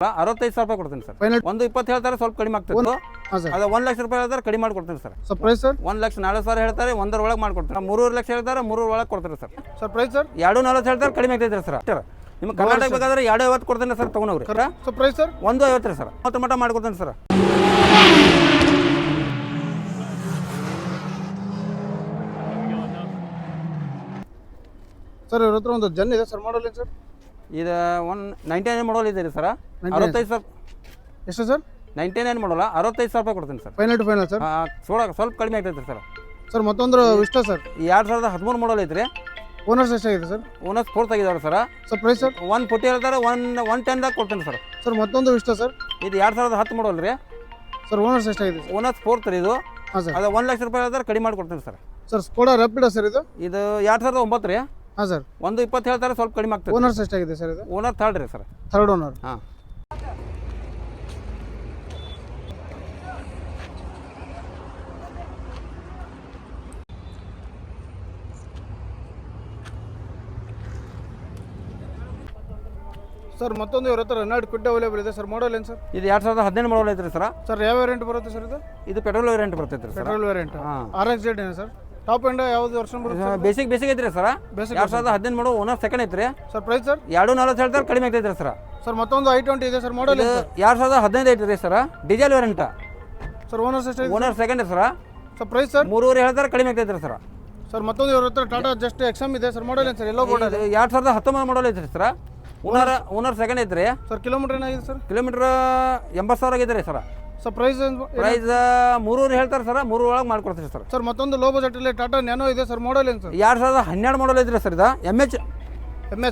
65,000 ರೂಪಾಯಿ ಕೊಡ್ತೀನಿ sir. Final ಒಂದು 20 ಹೇಳ್ತಾರೆ, ಸ್ವಲ್ಪ ಕಡಿಮೆ ಆಗ್ತಿತ್ತು. ಹಾಂ ಸರ್. ಅದು 1 ಲಕ್ಷ ರೂಪಾಯಿ ಹೇಳ್ತಾರೆ, ಕಡಿಮೆ ಮಾಡ್ಕೊಡ್ತೀನಿ ಸರ್. ಸರ್ ಪ್ರೈಸ್ ಸರ್ 1,40,000 ಹೇಳ್ತಾರೆ, 1 ಒಳಗೆ ಮಾಡ್ಕೊಡ್ತೀನಿ. 3 ಲಕ್ಷ ಹೇಳ್ತಾರೆ, 3 ಒಳಗೆ ಕೊಡ್ತೀನಿ ಸರ್. ಸರ್ ಪ್ರೈಸ್ ಸರ್ 240 ಹೇಳ್ತಾರೆ, ಕಡಿಮೆ ಆಗ್ತೈತೆ ಸರ್. ಅಷ್ಟೇ ನಿಮ್ಮ ಕರ್ನಾಟಕ ಬೇಕಾದ್ರೆ 250 ಕೊಡ್ತೀನಿ ಸರ್, ತೊಗೊಂಡವ್ರಿ. ಸರ್ ಪ್ರೈಸ್ ಸರ್ 150 ರೀ ಸರ್, 30 ಮಟ್ಟ ಮಾಡ್ಕೊಡ್ತೀನಿ ಸರ್. ಸರ್ ಇವ್ರ ಹತ್ರ ಒಂದು ಜನ್ ಇದೆ ಸರ್, ಮಾಡಲ್ ಏನು ಸರ್? ಇದು 99 ಮಾಡಲ್ ಇದೆ ರೀ ಸರ್. 65,000 ಎಷ್ಟು ಸರ್? 99 ಮಾಡಲ್ಲ, 65,000 ರೂಪಾಯಿ ಕೊಡ್ತೀನಿ sir. Final to final sir. ಸ್ವಲ್ಪ ಕಡಿಮೆ ಆಗ್ತೈತೆ ಸರ್. ಸರ್ ಮತ್ತೊಂದು ಇಷ್ಟ ಸರ್ 2013 ಮಾಡಲ್ ಐತ್ರಿ. ಓನರ್ಸ್ ಎಷ್ಟಾಗಿದೆ ಸರ್? ಓನರ್ಸ್ 4 ತೆಗಿದಾರೆ ಸರ್. ಸರ್ ಪ್ರೈಸ್ ಸರ್ 140 ಹೇಳ್ತಾರೆ, 110 ದಾಗ ಕೊಡ್ತೀನಿ ಸರ್. ಸರ್ ಮತ್ತೊಂದು ಇಷ್ಟ ಸರ್? ಇದು 2010 ಮಾಡಲ್ ರೀ. ಸರ್ ಓನರ್ಸ್ ಎಷ್ಟಾಗಿದೆ ಸರ್? ಓನರ್ಸ್ 4 ರೀ ಇದು. ಹಾಂ ಸರ್. ಅದು 1 ಲಕ್ಷ ರೂಪಾಯಿ ಹೇಳ್ತಾರೆ, ಕಡಿಮೆ ಮಾಡ್ಕೊಡ್ತೀನಿ ಸರ್. ಸರ್ ಸ್ಕೋಡಾ ರ್ಯಾಪಿಡಾ ಸರ್ ಇದು? ಇದು 2009 ರೀ. ಹಾಂ ಸರ್. 120 ಹೇಳ್ತಾರೆ, ಸ್ವಲ್ಪ ಕಡಿಮೆ ಆಗ್ತದೆ. ಓನರ್ಸ್ ಎಷ್ಟಾಗಿದೆ ಸರ್ ಇದು? ಓನರ್ 3rd ರೀ ಸರ್. Third owner. ಹಾಂ. ಸರ್ ಮತ್ತೊಂದು ಇವ್ರ ಹತ್ರ ರೆನಾಲ್ಡ್ ಕ್ವಿಡ್ ಅವೈಲೇಬಲ್ ಇದೆ ಸರ್, ಮಾಡಲ್ ಏನು ಸರ್? ಇದು 2015 ಮಾಡಲ್ ಐತ್ರಿ ಸರ್. ಸರ್ ಯಾವ ವೇರಿಯಂಟ್ ಬರುತ್ತೆ ಸರ್ ಇದು? ಇದು ಪೆಟ್ರೋಲ್ ವೇರಿಯಂಟ್ ಬರ್ತೈತೆ ರೀ ಸರ್. Petrol variant. ಹಾಂ. RX ಏನು ಸರ್? ಟಾಪ್ ಎಂಡ್ ಯಾವ್ದು ವರ್ಷನ್ ಬರುತ್ತೆ? ಬೇಸಿಕ್ ಐತ್ರಿ ಸರ್. Basic 2015 ಮಾಡೋ, ಓನರ್ 2nd ಐತ್ರಿ. ಸರ್ ಪ್ರೈಸ್ ಸರ್ 240 ಹೇಳ್ತಾರೆ, ಕಡಿಮೆ ಆಗ್ತೈತೆ ಸರ್. ಸರ್ ಮತ್ತೊಂದು I20 ಇದೆ ಸರ್, ಮಾಡಲ್ ಇದು ಏನು ಸರ್? 2015 ಐತ್ರಿ sir, diesel variant. Sir owners ಎಷ್ಟಾಗಿದೆ? Owner 2nd sir. Sir price sir 3.5 ಹೇಳ್ತಾರೆ, ಕಡಿಮೆ ಆಗ್ತೈತೆ ಸರ್. ಸರ್ ಮತ್ತೊಂದು ಇವ್ರ ಹತ್ರ ಟಾಟಾ ಜಸ್ಟ್ XM ಇದೆ ಸರ್, ಮಾಡಲ್ ಏನು ಸರ್? ಎಲ್ಲೋ ಬೋರ್ಡ್ ಇದೆ. 2019 ಮಾಡಲ್ ಐತ್ರಿ ಸರ್. ಓನರ್ 2nd ಐತ್ರಿ. ಸರ್ ಕಿಲೋಮೀಟರ್ ಏನಾಗಿದೆ ಸರ್? ಕಿಲೋಮೀಟರ್ 80,000 ಆಗೈತೆ ಸರ್. ಸರ್ ಪ್ರೈಸ್ ಪ್ರೈಸ್ 3 ಹೇಳ್ತಾರೆ ಸರ್, 3 ಒಳಗೆ ಮಾಡ್ಕೊಡ್ತೀರಿ ಸರ್. ಸರ್ ಮತ್ತೊಂದು ಲೋ ಬಜೆಟಲ್ಲಿ ಟಾಟಾ ನ್ಯಾನೋ ಇದೆ ಸರ್, ಮಾಡಲ್ ಏನು ಸರ್? 2012 ಮಾಡಲ್ ಐತ್ರಿ ಸರ್. ಇದು MH.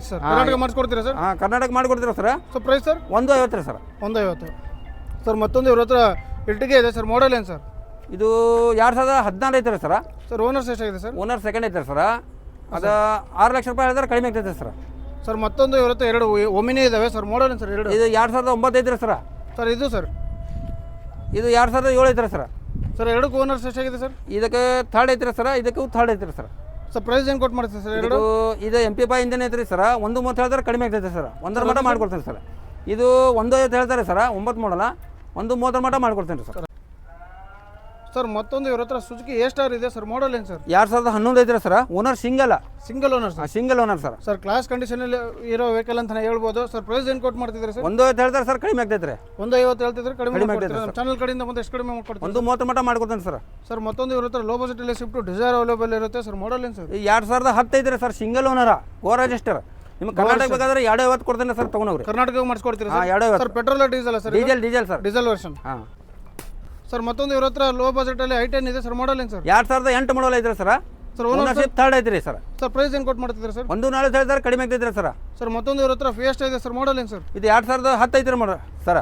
ಸರ್ ಕರ್ನಾಟಕ ಮಾಡಿಸ್ಕೊಡ್ತೀರಾ ಸರ್? ಹಾಂ, ಕರ್ನಾಟಕ ಮಾಡಿಕೊಡ್ತೀರಾ ಸರ್. ಸರ್ ಪ್ರೈಸ್ ಸರ್ 150 ರೀ ಸರ್. 150. ಸರ್ ಮತ್ತೊಂದು ಇವ್ರ ಹತ್ರ ಇರ್ಟಿಗೆ ಇದೆ ಸರ್, ಮಾಡಲ್ ಏನು ಸರ್? ಇದು 2016 ಐತ್ರಿ ಸರ್. ಸರ್ ಓನರ್ಸ್ ಎಷ್ಟಾಗಿದೆ ಸರ್? ಓನರ್ 2nd ಐತ್ರಿ ಸರ್. ಅದು 6 ಲಕ್ಷ ರೂಪಾಯಿ ಹೇಳಿದ್ರೆ, ಕಡಿಮೆ ಆಗ್ತೈತೆ ಸರ್. ಸರ್ ಮತ್ತೊಂದು ಇವ್ರ ಹತ್ರ 2 ಒಮಿನಿ ಇದಾವೆ ಸರ್, ಮಾಡಲ್ ಏನು ಸರ್? 2 ಇದು 2009 ಐತ್ರಿ ಸರ್. ಸರ್ ಇದು ಸರ್? ಇದು 2007 ಐತ್ರಿ ಸರ್. ಸರ್ 2ಕ್ಕೂ ಓನರ್ಸ್ ಎಷ್ಟಾಗಿದೆ ಸರ್? ಇದಕ್ಕೆ 3rd ಐತ್ರಿ ಸರ್, ಇದಕ್ಕೂ 3rd ಐತ್ರಿ ಸರ್. ಸರ್ ಪ್ರೈಸ್ ಏನು ಕೊಟ್ಟು ಮಾಡ್ತೀವಿ ಸರ್? ಇದು MP5 ಇಂಜನ್ ಐತ್ರಿ ಸರ್. 130 ಹೇಳ್ತಾರೆ, ಕಡಿಮೆ ಆಗ್ತೈತೆ ಸರ್. 1 ಮಟ್ಟ ಮಾಡ್ಕೊಡ್ತೀನಿ ಸರ್. ಇದು 150 ಹೇಳ್ತಾರೆ ಸರ್, 9 ಮಾಡಲ್ಲ. 130 ಮಟ್ಟ ಮಾಡ್ಕೊಡ್ತೀನಿ ಸರ್. ಸರ್ ಮತ್ತೊಂದು ಇವ್ರ ಹತ್ರ ಸುಜುಕಿ A-Star ಇದೆ ಸರ್, ಮಾಡಲ್ ಏನು ಸರ್? 2011 ಐತ್ರಿ sir. Owner single owner sir. Single owner sir. Sir class ಕಂಡೀಷನಲ್ಲಿ ಇರೋ ವೆಹಿಕಲ್ ಅಂತ ಹೇಳ್ಬೋದು ಸರ್. ಪ್ರೈಸ್ ಏನು ಕೊಟ್ಟು ಮಾಡ್ತಿದ್ದೀರಿ ಸರ್? 150 ಹೇಳ್ತಾರೆ ಸರ್, ಕಡಿಮೆ ಆಗ್ತೈತೆ. 150 ಹೇಳ್ತಿದ್ರೆ ಕಡಿಮೆ ಕಡಿಮೆ ಮಾಡ್ತೀರಾ? ಆಗ್ತೈತೆ ನಮ್ಮ ಚಾನಲ್ ಕಡೆಯಿಂದ ಮುಂದೆ ಎಷ್ಟು ಕಡಿಮೆ ಮಾಡ್ಕೊಡ್ತೀವಿ? 130 ಮಟ್ಟ ಮಾಡ್ಕೊಡ್ತೀನಿ ಸರ್. ಸರ್ ಮತ್ತೊಂದು ಇವ್ರ ಹತ್ರ ಲೋ ಬಜೆಟಲ್ಲಿ ಸ್ವಿಫ್ಟ್ ಡಿಸೈರ್ ಅವೈಲೇಬಲ್ ಇರುತ್ತೆ ಸರ್, ಮಾಡಲ್ ಏನು ಸರ್? 2010 ಐತ್ರಿ ಸರ್, ಸಿಂಗಲ್ ಓನರ, ಗೋ ರಿಜಿಸ್ಟರ್. ನಿಮ್ಮ ಕರ್ನಾಟಕ ಬೇಕಾದ್ರೆ 250 ಕೊಡ್ತೀನಿ ಸರ್, ತೊಗೊಂಡವ್ರಿ. ಕರ್ನಾಟಕ ಮಾಡಿಸ್ಕೊಡ್ತೀರಾ ಹಾಂ, sir? 250. Sir petrol diesel sir? Diesel sir. Diesel version. ಹಾಂ. ಸರ್ ಮತ್ತೊಂದು ಇವ್ರ ಹತ್ರ ಲೋ ಬಜೆಟಲ್ಲಿ I10 ಇದೆ ಸರ್, ಮಾಡಲ್ ಏನು ಸರ್? 2008 ಮಾಡಲ್ ಐತ್ರಿ ಸರ್. ಸರ್ ಓನರ್ಶಿಪ್ 3rd ಐತ್ರಿ ಸರ್. ಸರ್ ಪ್ರೈಸ್ ಏನು ಕೊಟ್ಟು ಮಾಡ್ತಿದ್ದೀರಾ ಸರ್? 140 ಹೇಳ್ತಾರೆ, ಕಡಿಮೆ ಆಗ್ತೈತ್ರಿ ಸರ್. ಸರ್ ಮತ್ತೊಂದು ಇವ್ರ ಹತ್ರ ಫಿಯೆಸ್ಟಾ ಇದೆ ಸರ್, ಮಾಡಲ್ ಏನು ಸರ್? ಇದು 2010 ಐತ್ರಿ ಮಾಡಲ್ ಸರ್.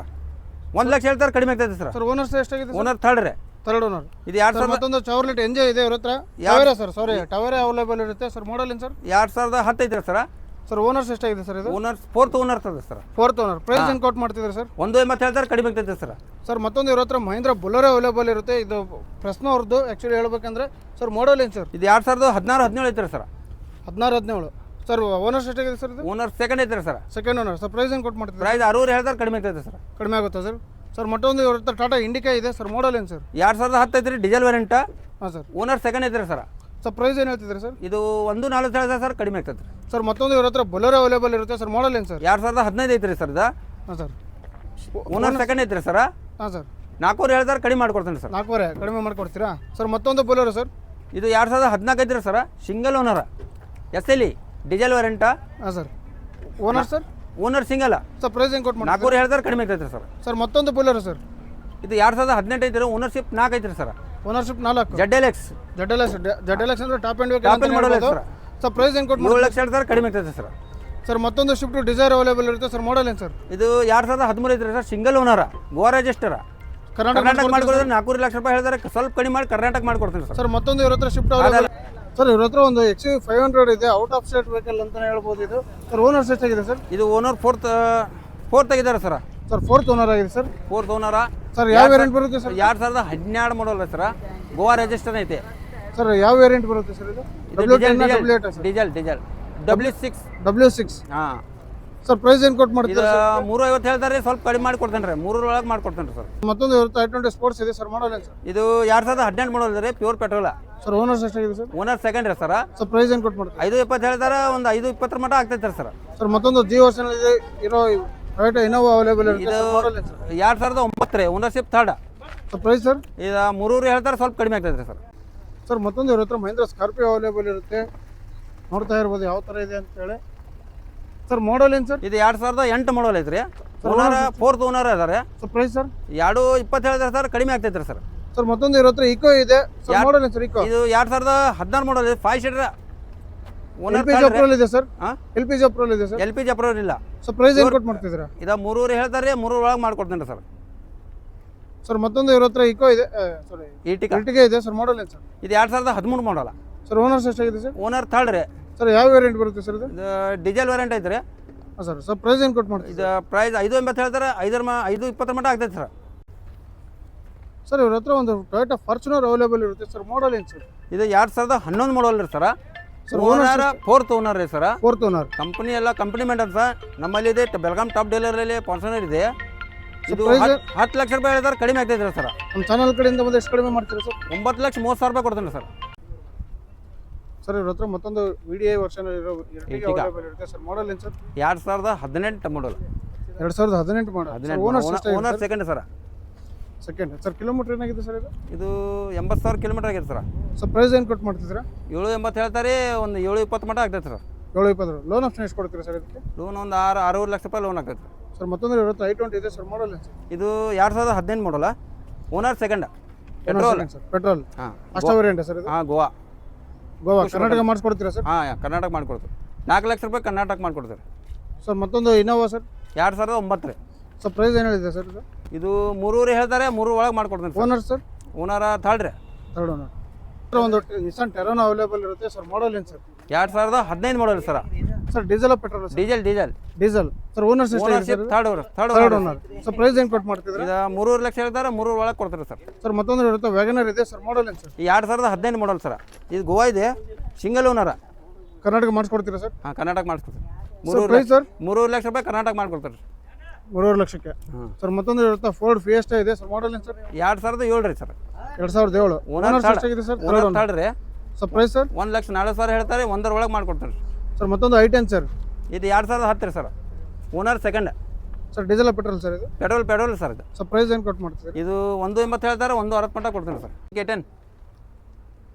1 ಲಕ್ಷ ಹೇಳ್ತಾರೆ, ಕಡಿಮೆ ಆಗ್ತೈತೆ ಸರ್. ಸರ್ ಓನರ್ಸ್ ಎಷ್ಟಾಗಿದೆ? ಓನರ್ 3rd ರೀ. Third owner. ಇದು 2000 ಮತ್ತೊಂದು ಚವರ್ಲೆಟ್ ಎಂಜಾಯ್ ಇದೆ ಇವ್ರ ಹತ್ರ. Tavera sir, sorry Tavera available ಇರುತ್ತೆ ಸರ್, ಮಾಡಲ್ ಏನು ಸರ್? 2010 ಐತ್ರಿ ಸರ್. ಸರ್ ಓನರ್ಸ್ ಎಷ್ಟಾಗಿದೆ ಸರ್ ಇದು? Owner 4th owner sir. 4th owner. Price ಏನು ಕೊಟ್ಟು ಮಾಡ್ತಿದ್ದೀರಾ ಸರ್? 180 ಹೇಳ್ತಾರೆ, ಕಡಿಮೆ ಆಗ್ತೈತೆ ಸರ್. ಸರ್ ಮತ್ತೊಂದು ಇವ್ರ ಹತ್ರ ಮಹೀಂದ್ರ ಬುಲೋರೋ ಅವೈಲೇಬಲ್ ಇರುತ್ತೆ. ಇದು ಪ್ರಶ್ನೆ ಅವ್ರದ್ದು ಆ್ಯಕ್ಚುಲಿ ಹೇಳ್ಬೇಕಂದ್ರೆ ಸರ್, ಮಾಡಲ್ ಏನು ಸರ್? ಇದು 2016-17 ಐತ್ರಿ ಸರ್. 16-17. ಸರ್ ಓನರ್ಸ್ ಎಷ್ಟಾಗಿದೆ ಸರ್ ಇದು? ಓನರ್ 2nd ಐತ್ರಿ sir. Second owner. Sir price ಏನು ಕೊಟ್ಟು ಮಾಡ್ತಿದ್ದೀರಾ? ಪ್ರೈಸ್ 60 ಹೇಳ್ತಾರೆ, ಕಡಿಮೆ ಆಗ್ತೈತೆ ಸರ್. ಕಡಿಮೆ ಆಗುತ್ತಾ ಸರ್? ಸರ್ ಮತ್ತೊಂದು ಇವ್ರ ಹತ್ರ ಟಾಟಾ ಇಂಡಿಕಾ ಇದೆ ಸರ್, ಮಾಡಲ್ ಏನು ಸರ್? 2010 ಐತ್ರಿ, ಡೀಸೆಲ್ ವೇರಿಯಂಟ್. ಹಾಂ ಸರ್. ಓನರ್ 2nd ಐತ್ರಿ ಸರ್. ಸರ್ ಪ್ರೈಸ್ ಏನು ಹೇಳ್ತಿದ್ದೀರಾ ಸರ್? ಇದು 140 ಹೇಳ್ತಾರೆ ಸರ್, ಕಡಿಮೆ ಆಗ್ತೈತೆ. ಸರ್ ಮತ್ತೊಂದು ಇವ್ರ ಹತ್ರ ಬೊಲೆರೋ ಅವೈಲೇಬಲ್ ಇರುತ್ತೆ ಸರ್, ಮಾಡಲ್ ಏನು ಸರ್? 2015 ಐತ್ರಿ ಸರ್. ಇದು ಹಾಂ ಸರ್. ಓನರ್ 2nd ಐತ್ರಿ ಸರ್. ಹಾಂ ಸರ್. 4 ಹೇಳ್ತಾರೆ, ಕಡಿಮೆ ಮಾಡ್ಕೊಡ್ತೀನಿ ಸರ್. 4 ಕಡಿಮೆ ಮಾಡ್ಕೊಡ್ತೀರಾ? ಸರ್ ಮತ್ತೊಂದು ಬೊಲೆರೋ ಸರ್. ಇದು 2014 ಐತ್ರಿ sir, single owner, SLE, diesel variant. ಹಾಂ sir. Owner sir? Owner single. Sir price ಏನು ಕೊಟ್ಟು ಮಾಡಿ? 4 ಹೇಳ್ತಾರೆ, ಕಡಿಮೆ ಆಗ್ತೈತೆ ಸರ್. ಸರ್ ಮತ್ತೊಂದು ಬೊಲೆರೋ ಸರ್. ಇದು 2018 ಐತ್ರಿ, ಓನರ್ಶಿಪ್ 4 ಐತ್ರಿ ಸರ್. ಓನರ್ಶಿಪ್ 4. ZLX ಅಂದ್ರೆ top end top end model sir. Sir price ಏನು ಕೊಟ್ಟು 7 ಲಕ್ಷ ಹೇಳ್ತಾರೆ, ಕಡಿಮೆ ಆಗ್ತೈತೆ ಸರ್. ಸರ್ ಮತ್ತೊಂದು ಶಿಫ್ಟ್ ಡಿಸೈರ್ ಅವೈಲೇಬಲ್ ಇರುತ್ತೆ ಸರ್, ಮಾಡಲ್ ಏನು ಸರ್? ಇದು 2013 ಐತ್ರಿ ಸರ್, ಸಿಂಗಲ್ ಓನರ್, ಗೋ ರಿಜಿಸ್ಟರ್. ಕರ್ನಾಟಕ ಮಾಡ್ಕೊಡಿದ್ರೆ 4 ಲಕ್ಷ ರೂಪಾಯಿ ಹೇಳ್ತಾರೆ, ಸ್ವಲ್ಪ ಕಡಿಮೆ ಮಾಡಿ ಕರ್ನಾಟಕ ಮಾಡ್ಕೊಡ್ತೀನಿ ಸರ್. ಸರ್ ಮತ್ತೊಂದು ಇವ್ರ ಹತ್ರ ಶಿಫ್ಟ್ ಅವೈಲೇಬಲ್. ಸರ್ ಇವ್ರ ಹತ್ರ ಒಂದು XC500 ಇದೆ, ಔಟ್ ಆಫ್ ಸ್ಟೇಟ್ ವೆಹಿಕಲ್ ಅಂತಾನೆ ಹೇಳ್ಬೋದು ಇದು. ಸರ್ ಓನರ್ಸ್ ಎಷ್ಟಾಗಿದೆ ಸರ್? ಇದು ಓನರ್ 4th ಆಗಿದ್ದಾರೆ ಸರ್. ಸರ್ 4th ಓನರ್ ಆಗಿದೆ ಸರ್. 4th ಓನರ. ಸರ್ ಯಾವ ವೇರಿಯಂಟ್ ಬರುತ್ತೆ sir? 2012 model sir, Goa register ಐತೆ ಸರ್. ಯಾವ ವೇರಿಯಂಟ್ ಬರುತ್ತೆ ಸರ್ ಇದು? W10 W8 diesel W6. W6. ಹಾಂ. ಸರ್ ಪ್ರೈಸ್ ಏನು ಕೊಟ್ಟು ಇದು ಮಾಡ್ತೀರಾ 350 ಹೇಳ್ತಾರೆ, ಸ್ವಲ್ಪ ಕಡಿಮೆ ಮಾಡಿ ಕೊಡ್ತೇನೆ ರೀ, 3 ಒಳಗೆ ಮಾಡ್ಕೊಡ್ತೇನೆ ರೀ ಸರ್. ಮತ್ತೊಂದು ಇರುತ್ತೆ I20 ಸ್ಪೋರ್ಟ್ಸ್ ಇದೆ ಸರ್, ಮಾಡಲ್ ಏನು ಸರ್? ಇದು 2018 ಮಾಡಲ್ ರೀ, ಪ್ಯೂರ್ ಪೆಟ್ರೋಲ. ಸರ್ ಓನರ್ಸ್ ಎಷ್ಟಾಗಿದೆ ಸರ್? ಓನರ್ ಸೆಕೆಂಡ್ ರೀ ಸರ್. ಸರ್ ಪ್ರೈಸ್ ಏನು ಕೊಟ್ಟು ಮಾಡ್ತೀರಾ? 520 ಹೇಳ್ತಾರೆ, ಒಂದು 520 ಮಟ್ಟ ಆಗ್ತೈತೆ ಸರ್. ಸರ್ ಮತ್ತೊಂದು ಜಿ ವರ್ಷನ್ ಇದೆ ಇರೋ ಟೊಯೋಟಾ ಇನೋವಾ ಅವೈಲೇಬಲ್ ಇರುತ್ತೆ ಇದು ಸರ್, ಮಾಡಲ್ ಏನು ಸರ್? 2009 ರೀ, ownership third. Sir price sir? ಇದು 3 ಹೇಳ್ತಾರೆ, ಸ್ವಲ್ಪ ಕಡಿಮೆ ಆಗ್ತೈತೆ ರೀ ಸರ್. ಸರ್ ಮತ್ತೊಂದು ಇವ್ರ ಹತ್ರ ಮಹೇಂದ್ರ ಸ್ಕಾರ್ಪಿಯೋ ಅವೈಲೇಬಲ್ ಇರುತ್ತೆ, ನೋಡ್ತಾ ಇರ್ಬೋದು ಯಾವ ಥರ ಇದೆ ಅಂತೇಳಿ. ಸರ್ ಮಾಡಲ್ ಏನು ಸರ್? ಇದು 2008 ಮಾಡಲ್ ಐತ್ರಿ, ಓನರ್ ಫೋರ್ತ್ ಓನರ್ ಅದಾರೆ. Sir price sir? 220 ಹೇಳಿದ್ರೆ ಸರ್, ಕಡಿಮೆ ಆಗ್ತೈತೆ ರೀ ಸರ್. ಸರ್ ಮತ್ತೊಂದು ಇವ್ರ ಹತ್ರ ಇಕೋ ಇದೆ ಸರ್, ಮಾಡಲ್ ಏನು ಸರ್ ಇಕೋ? ಇದು 2016 ಮಾಡಲ್ ಇದೆ, 5 ಸೀಟರ್. ಓನರ್ LPG ಅಪ್ರೂವಲ್ ಇದೆ ಸರ್? ಹಾಂ, LPG ಅಪ್ರೂವಲ್ ಇದೆ ಸರ್? LPG ಅಪ್ರೂವಲ್ ಇಲ್ಲ. ಸರ್ ಪ್ರೈಸ್ ಏನು ಕೊಟ್ಟು ಮಾಡ್ತಿದ್ದೀರಾ? ಇದು 3 ಹೇಳ್ತಾರೆ, 3 ಒಳಗೆ ಮಾಡ್ಕೊಡ್ತೇನೆ ರೀ ಸರ್. ಸರ್ ಮತ್ತೊಂದು ಇವ್ರ ಹತ್ರ ಇಕೋ ಇದೆ, ಸಾರಿ Ertiga Ertiga ಇದೆ ಸರ್, ಮಾಡಲ್ ಏನು ಸರ್? ಇದು 2013 ಮಾಡಲ್ಲ. ಸರ್ ಓನರ್ಸ್ ಎಷ್ಟಾಗಿದೆ ಸರ್? ಓನರ್ ಥರ್ಡ್ ರೀ. ಸರ್ ಯಾವ ವೇರಿಯಂಟ್ ಬರುತ್ತೆ ಸರ್ ಇದು? ಇದು ಡೀಸೆಲ್ ವೇರಿಯಂಟ್ ಐತ್ರಿ. ಹಾಂ ಸರ್. ಸರ್ ಪ್ರೈಸ್ ಏನು ಕೊಟ್ಟು ಮಾಡ್ತೀವಿ? ಇದು ಪ್ರೈಸ್ 580 ಹೇಳ್ತಾರೆ, 520 ಮಟ್ಟ ಆಗ್ತೈತೆ ಸರ್. ಸರ್ ಇವ್ರ ಹತ್ರ ಒಂದು ಟೊಯೋಟಾ ಫಾರ್ಚುನರ್ ಅವೈಲೇಬಲ್ ಇರುತ್ತೆ ಸರ್, ಮಾಡಲ್ ಏನು ಸರ್? ಇದು 2011 ಮಾಡಲ್ ರೀ sir. Sir owner fourth owner ರೀ ಸರ್. Fourth owner. ಕಂಪನಿ ಎಲ್ಲ ಕಂಪನಿ ಮೇಂಟೆನ್ಸ್ ನಮ್ಮಲ್ಲಿ ಇದೆ, ಬೆಳಗಾಂ ಟಾಪ್ ಡೀಲರಲ್ಲಿ ಫಾರ್ಚುನರ್ ಇದೆ. ಇದು price? 10 ಲಕ್ಷ ರೂಪಾಯಿ ಹೇಳಿದ್ರೆ ಕಡಿಮೆ ಆಗ್ತೈತೆ ರೀ ಸರ್. ನಮ್ಮ ಚಾನಲ್ ಕಡೆಯಿಂದ ಬಂದು ಎಷ್ಟು ಕಡಿಮೆ ಮಾಡ್ತೀರಾ ಸರ್? 9,30,000 ರೂಪಾಯಿ ಕೊಡ್ತೇನೆ ಸರ್. ಸರ್ ಇವ್ರ ಹತ್ರ ಮತ್ತೊಂದು VDI ವರ್ಷನ್ ಇರೋ Ertiga ಅವೈಲೇಬಲ್ ಇರುತ್ತೆ ಸರ್, ಮಾಡಲ್ ಏನು ಸರ್? 2018 ಮಾಡಲ್. 2018 ಮಾಡಲ್. ಓನರ್ಸ್ ಎಷ್ಟಾಗಿದೆ owner sir? Second sir. Second. Sir kilometre ಏನಾಗಿದೆ ಸರ್ ಇದು? ಇದು 80,000 ಕಿಲೋಮೀಟರ್ ಆಗಿದೆ ಸರ್. ಸರ್ ಪ್ರೈಸ್ ಏನು ಕೊಟ್ಟು ಮಾಡ್ತಿದ್ದೀರಾ? 780 ಹೇಳ್ತಾರೆ, ಒಂದು 720 ಮಟ್ಟ ಆಗ್ತೈತೆ ಸರ್. 720. ಲೋನ್ ಆಪ್ಷನ್ ಎಷ್ಟು ಕೊಡ್ತೀರಾ ಸರ್ ಇದಕ್ಕೆ? ಲೋನ್ ಒಂದು 6 ಲಕ್ಷ ರೂಪಾಯಿ ಲೋನ್ ಆಗ್ತೈತೆ. ಸರ್ ಮತ್ತೊಂದು ಇವ್ರ ಹತ್ರ I20 ಇದೆ ಸರ್, ಮಾಡಲ್ ಏನು ಸರ್? ಇದು 2015 ಮಾಡಲ್ಲ, owner second, petrol. Sir petrol. ಹಾಂ, ಅಷ್ಟೇ ವೇರಿಯಂಟ್ ಸರ್ ಇದು? ಹಾಂ, ಗೋವಾ. ಗೋವಾ ಕರ್ನಾಟಕ ಮಾಡಿಸ್ಕೊಡ್ತೀರಾ ಸರ್? ಹಾಂ, ಕರ್ನಾಟಕ ಮಾಡ್ಕೊಡ್ತೀವಿ. 4 ಲಕ್ಷ ರೂಪಾಯಿ ಕರ್ನಾಟಕ ಮಾಡ್ಕೊಡ್ತೀವಿ. ಸರ್ ಮತ್ತೊಂದು ಇನೋವಾ ಸರ್? 2009 ರೀ. ಸರ್ ಪ್ರೈಸ್ ಏನು ಹೇಳಿದೆ ಸರ್ ಇದು? ಇದು 3 ಹೇಳ್ತಾರೆ, 3 ಒಳಗೆ ಮಾಡ್ಕೊಡ್ತೀನಿ sir. Owner sir? Owner third ರೀ. Third owner. ಸರ್ ಒಂದು ನಿಸಾನ್ ಟೆರೋನಾ ಅವೈಲೇಬಲ್ ಇರುತ್ತೆ ಸರ್, ಮಾಡಲ್ ಏನು sir? 2015 model sir. Sir diesel petrol sir? Diesel. Diesel. Sir owners ಎಷ್ಟಾಗಿದೆ ownership sir? Third third owner. Sir price ಏನು ಕೊಟ್ಟು ಮಾಡ್ತಿದ್ದೀರಾ? ಇದು 3 ಲಕ್ಷ ಹೇಳ್ತಾರೆ, 3 ಒಳಗೆ ಕೊಡ್ತಾರೆ ಸರ್. ಸರ್ ಮತ್ತೊಂದು ಇರುತ್ತೆ ವ್ಯಾಗನರ್ ಇದೆ ಸರ್, ಮಾಡಲ್ ಏನು ಸರ್? 2015 model sir. ಇದು ಗೋವಾ ಇದೆ, ಸಿಂಗಲ್ ಓನರ. ಕರ್ನಾಟಕ ಮಾಡಿಸ್ಕೊಡ್ತೀರಾ ಸರ್? ಹಾಂ, ಕರ್ನಾಟಕ ಮಾಡಿಸ್ಕೊಡ್ತೀವಿ. Sir price sir? 3 ಲಕ್ಷ ರೂಪಾಯಿ ಕರ್ನಾಟಕ ಮಾಡ್ಕೊಡ್ತಾರೆ. 3.5 ಲಕ್ಷಕ್ಕೆ. ಸರ್ ಮತ್ತೊಂದು ಇರುತ್ತೆ ಫೋರ್ಡ್ ಫಿಯೆಸ್ಟಾ ಇದೆ ಸರ್, ಮಾಡಲ್ ಏನು ಸರ್? 2007 ರೀ ಸರ್. 2007. ಓನರ್ಸ್ ಎಷ್ಟಾಗಿದೆ ಸರ್? ಥರ್ಡ್ ರೀ. Sir price sir? 1,40,000 ಹೇಳ್ತಾರೆ, 1 ಒಳಗೆ ಮಾಡ್ಕೊಡ್ತಾರೆ. ಸರ್ ಮತ್ತೊಂದು I10 ಸರ್? ಇದು 2010 ರೀ sir. Owner second. Sir diesel petrol sir ಇದು? ಪೆಟ್ರೋಲ್ ಸರ್ ಇದು. ಸರ್ ಪ್ರೈಸ್ ಏನು ಕೊಟ್ಟು ಮಾಡ್ತೀರಿ? ಇದು 180 ಹೇಳ್ತಾರೆ, 160 ಮಟ್ಟ ಕೊಡ್ತೀನಿ ಸರ್. K10.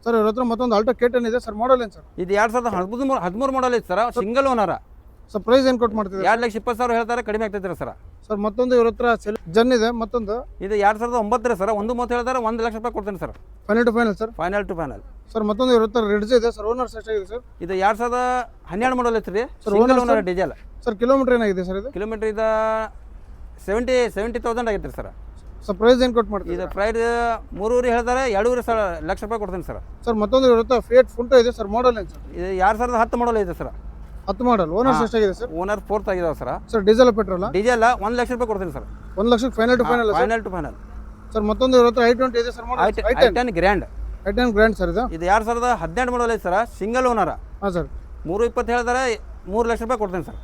ಸರ್ ಇವ್ರ ಹತ್ರ ಮತ್ತೊಂದು ಆಲ್ಟೋ K10 ಇದೆ ಸರ್, ಮಾಡಲ್ ಏನು ಸರ್? ಇದು 2013 ಮಾಡಲ್ ಐತೆ ಸರ್, ಸಿಂಗಲ್ ಓನರ. ಸರ್ ಪ್ರೈಸ್ ಏನು ಕೊಟ್ಟು ಮಾಡ್ತಿದ್ದೀರಿ? 2,20,000 ಹೇಳ್ತಾರೆ, ಕಡಿಮೆ ಆಗ್ತೈತೆ ರೀ ಸರ್. ಸರ್ ಮತ್ತೊಂದು ಇವ್ರ ಹತ್ರ ಜನ್ ಇದೆ, ಮತ್ತೊಂದು ಇದು 2009 ರೀ ಸರ್. 130 ಹೇಳ್ತಾರೆ, 1 ಲಕ್ಷ ರೂಪಾಯಿ ಕೊಡ್ತೀನಿ sir. Final to final sir? Final to final. Sir ಮತ್ತೊಂದು ಇವ್ರ ಹತ್ರ ರೆಡ್ಜ್ ಇದೆ ಸರ್, ಓನರ್ಸ್ ಎಷ್ಟಾಗಿದೆ ಸರ್? ಇದು 2012 ಮಾಡಲ್ ಐತೆ ರೀ, single owner diesel. Sir kilometre ಏನಾಗಿದೆ ಸರ್ ಇದು? ಕಿಲೋಮೀಟರ್ ಇದು 70,000 ಆಗೈತೆ ರೀ ಸರ್. ಸರ್ ಪ್ರೈಸ್ ಏನು ಕೊಟ್ಟು ಮಾಡ್ತೀವಿ? ಇದು ಪ್ರೈಸ್ 3 ಹೇಳ್ತಾರೆ, 2.5 ಲಕ್ಷ ರೂಪಾಯಿ ಕೊಡ್ತೀನಿ ಸರ್. ಸರ್ ಮತ್ತೊಂದು ಇವ್ರ ಹತ್ರ ಫಿಯಟ್ ಫುಂಟೋ ಇದೆ ಸರ್, ಮಾಡಲ್ ಏನು ಸರ್? ಇದು 2010 ಮಾಡಲ್ ಐತೆ ಸರ್. 10 ಮಾಡಲ್. ಓನರ್ಸ್ ಎಷ್ಟಾಗಿದೆ ಸರ್? ಓನರ್ ಫೋರ್ತ್ ಆಗಿದಾವೆ sir. Sir diesel petrol? Diesel 1 lakh ರೂಪಾಯಿ ಕೊಡ್ತೀನಿ ಸರ್. 1 ಲಕ್ಷಕ್ಕೆ final to final? Final to final. Sir ಮತ್ತೊಂದು ಇವ್ರ ಹತ್ರ I20 ಇದೆ sir, model I10 grand. I10 grand sir ಇದು? ಇದು 2018 ಮಾಡಲ್ ಐತೆ ಸರ್, ಸಿಂಗಲ್ ಓನರ. ಹಾಂ ಸರ್. 320 ಹೇಳ್ತಾರೆ, 3 ಲಕ್ಷ ರೂಪಾಯಿ ಕೊಡ್ತೀನಿ ಸರ್.